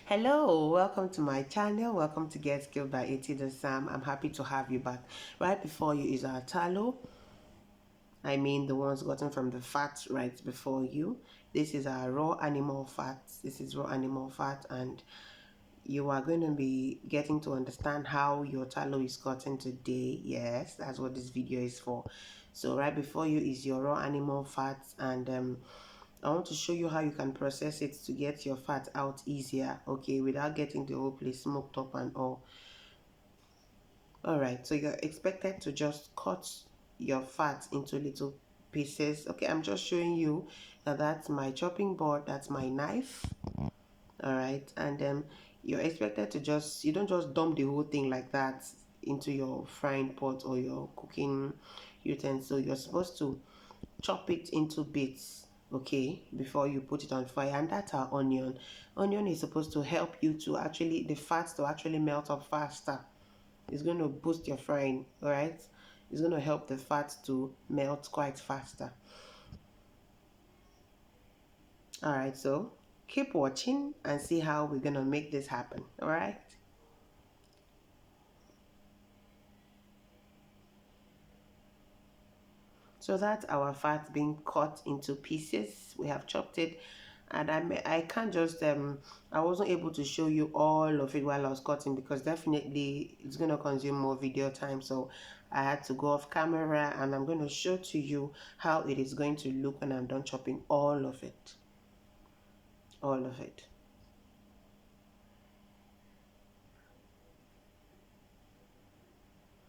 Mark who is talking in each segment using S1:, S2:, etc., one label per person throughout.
S1: Hello, welcome to my channel. Welcome to Get Skilled by AT the Sam. I'm happy to have you back. Right before you is our tallow. I mean the ones gotten from the fat right before you. This is our raw animal fat. This is raw animal fat, and you are going to be getting to understand how your tallow is gotten today. Yes, that's what this video is for. So right before you is your raw animal fat, and I want to show you how you can process it to get your fat out easier, okay, without getting the whole place smoked up and all. All right, so you're expected to just cut your fat into little pieces. Okay, I'm just showing you that that's my chopping board, that's my knife. All right, and you're expected to you don't just dump the whole thing like that into your frying pot or your cooking utensil. You're supposed to chop it into bits, okay, before you put it on fire. And that's our onion is supposed to help you to actually the fats to actually melt up faster. It's going to boost your frying. All right, it's going to help the fat to melt quite faster. All right, so keep watching and see how we're going to make this happen. All right. So that's our fat being cut into pieces. We have chopped it, and I can't just I wasn't able to show you all of it while I was cutting because definitely it's gonna consume more video time. So I had to go off camera, and I'm going to show to you how it is going to look when I'm done chopping all of it. All of it.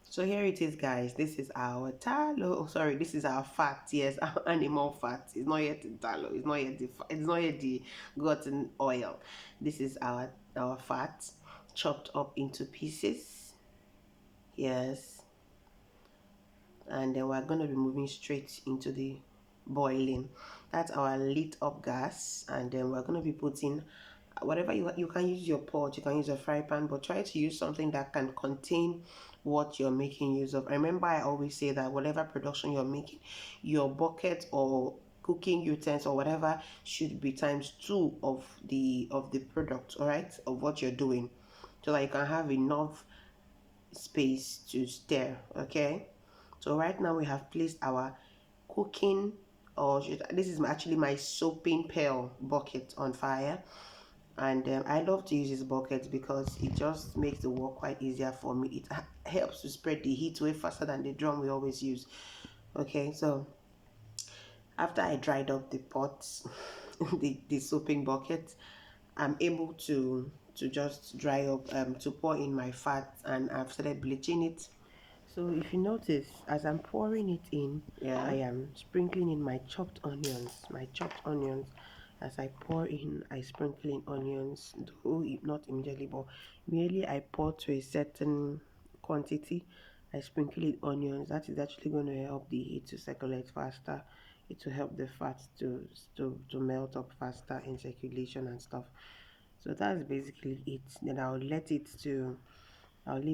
S1: So here it is, guys. This is our tallow. Sorry, this is our fat. Yes, our animal fat. It's not yet the tallow. It's not yet the gotten oil. This is our fat chopped up into pieces. Yes, and then we're going to be moving straight into the boiling. That's our lit up gas, and then we're going to be putting whatever you can use your pot, you can use a fry pan, but try to use something that can contain what you're making use of. Remember, I always say that whatever production you're making, your bucket or cooking utensil or whatever should be ×2 of the product, all right, of what you're doing, so that you can have enough space to stir. Okay, so right now we have placed our cooking, or this is actually my soaping pail bucket on fire. And I love to use this bucket because it just makes the work quite easier for me. It helps to spread the heat way faster than the drum we always use. Okay, so after I dried up the pots, the soaping bucket, I'm able to just dry up to pour in my fat, and I've started bleaching it. So if you notice, as I'm pouring it in, yeah, I am sprinkling in my chopped onions. As I pour in, I sprinkle in onions, though not immediately, but merely I pour to a certain quantity. I sprinkle in onions. That is actually going to help the heat to circulate faster. It will help the fat to melt up faster in circulation and stuff. So that's basically it. Then I'll leave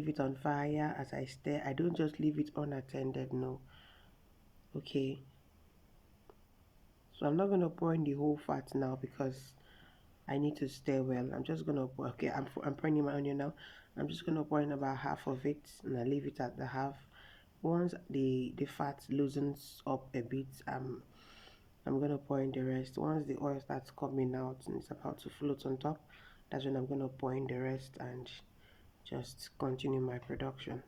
S1: it on fire as I stir. I don't just leave it unattended, no. Okay. So I'm not going to pour in the whole fat now because I need to stir well. I'm just going to pour, okay, I'm pouring in my onion now. I'm just going to pour in about half of it, and I leave it at the half. Once the fat loosens up a bit, I'm going to pour in the rest. Once the oil starts coming out and it's about to float on top, that's when I'm going to pour in the rest and just continue my production.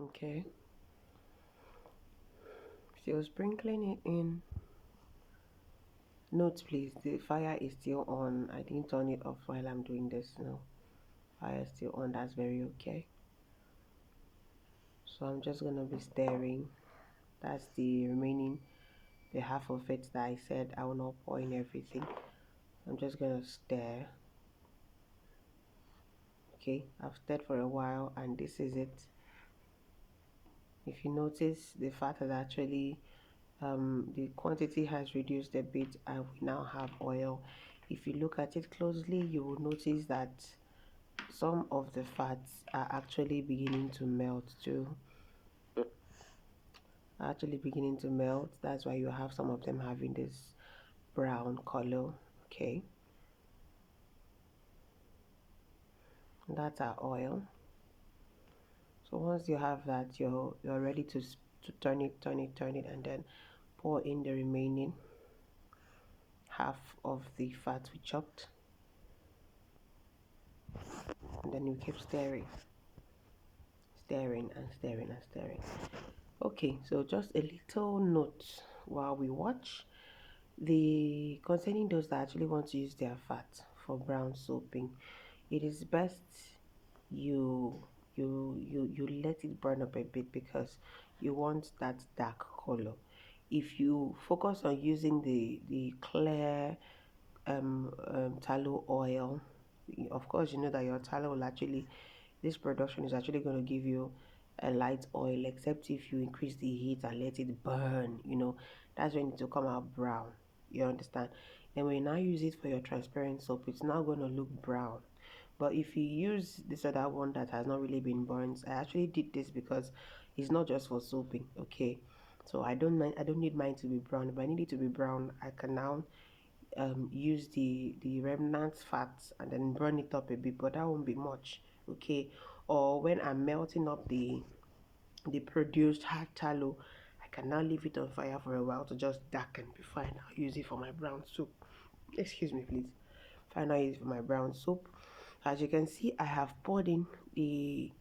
S1: Okay, still sprinkling it in. Note please, the fire is still on. I didn't turn it off while I'm doing this. No, fire is still on. That's very okay. So I'm just gonna be stirring. That's the remaining, the half of it that I said I will not pour in everything. I'm just gonna stir. Okay, I've stirred for a while, and this is it. If you notice, the fat has actually the quantity has reduced a bit, and we now have oil. If you look at it closely, you will notice that some of the fats are actually beginning to melt too. are actually beginning to melt. That's why you have some of them having this brown color. Okay, that's our oil. So once you have that, you're ready to turn it, and then pour in the remaining half of the fat we chopped, and then you keep stirring, stirring and stirring and stirring. Okay, so just a little note while we watch. The concerning those that actually want to use their fat for brown soaping, it is best you you let it burn up a bit, because you want that dark color. If you focus on using the clear tallow oil, of course you know that your tallow will actually, this production is actually going to give you a light oil, except if you increase the heat and let it burn, that's when it will come out brown. You understand? And when you now use it for your transparent soap, it's now going to look brown. But if you use this other one that has not really been burnt, I actually did this because it's not just for soaping. Okay, so I don't need mine to be brown. If I need it to be brown, I can now use the remnant fats and then burn it up a bit, but that won't be much. Okay, or when I'm melting up the produced hard tallow, I can now leave it on fire for a while to just darken before I now use it for my brown soup. Excuse me, please. Finally, use it for my brown soup. As you can see, I have poured in the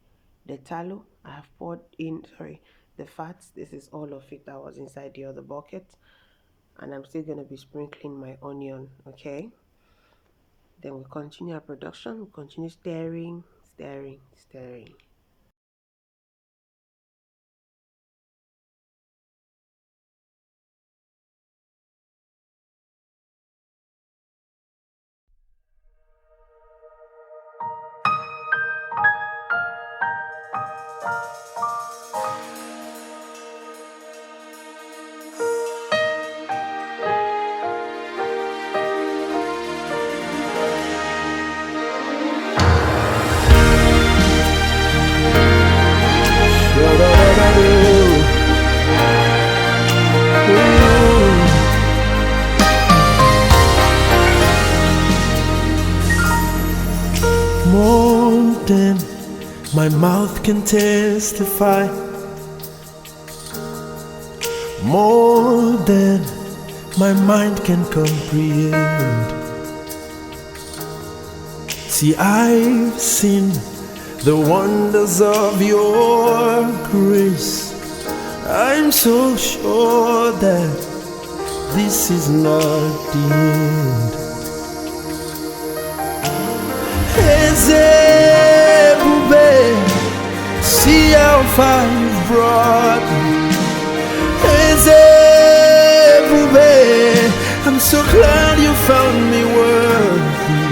S1: tallow. I have poured in, sorry, the fats. This is all of it that was inside the other bucket, and I'm still going to be sprinkling my onion. Okay, then we'll continue our production. We'll continue stirring, stirring, stirring.
S2: More than my mouth can testify, more than my mind can comprehend. See, I've seen the wonders of your grace. I'm so sure that this is not the end. Ezebube, see how far you've brought me. Ezebube, I'm so glad you found me worthy.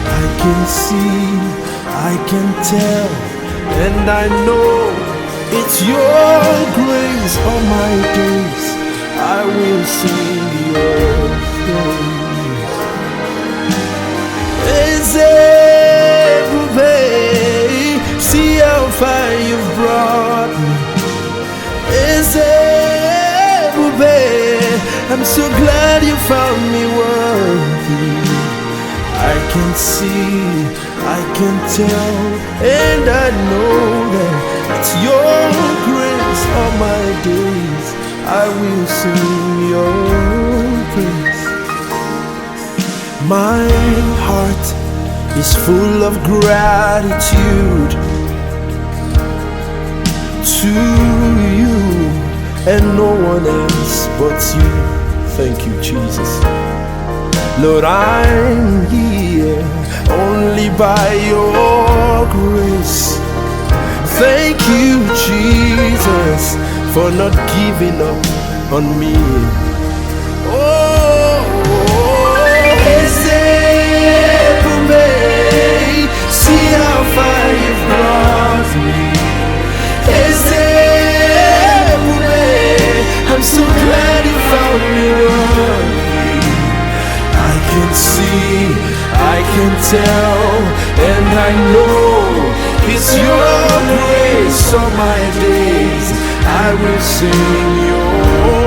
S2: I can see, I can tell, and I know it's your grace. All my days I will sing your praise. Ezebube, see how far you've brought me. Ezebube, I'm so glad you found me worthy. I can see, I can tell, and I know that it's your grace. All my days I will sing your praise. My heart is full of gratitude to you and no one else but you. Thank you, Jesus. Lord, I'm here only by your grace. Thank you, Jesus, for not giving up on me. See how far you've brought me. I'm so glad you found me worthy. I can see, I can tell, and I know it's your grace. All my days I will sing your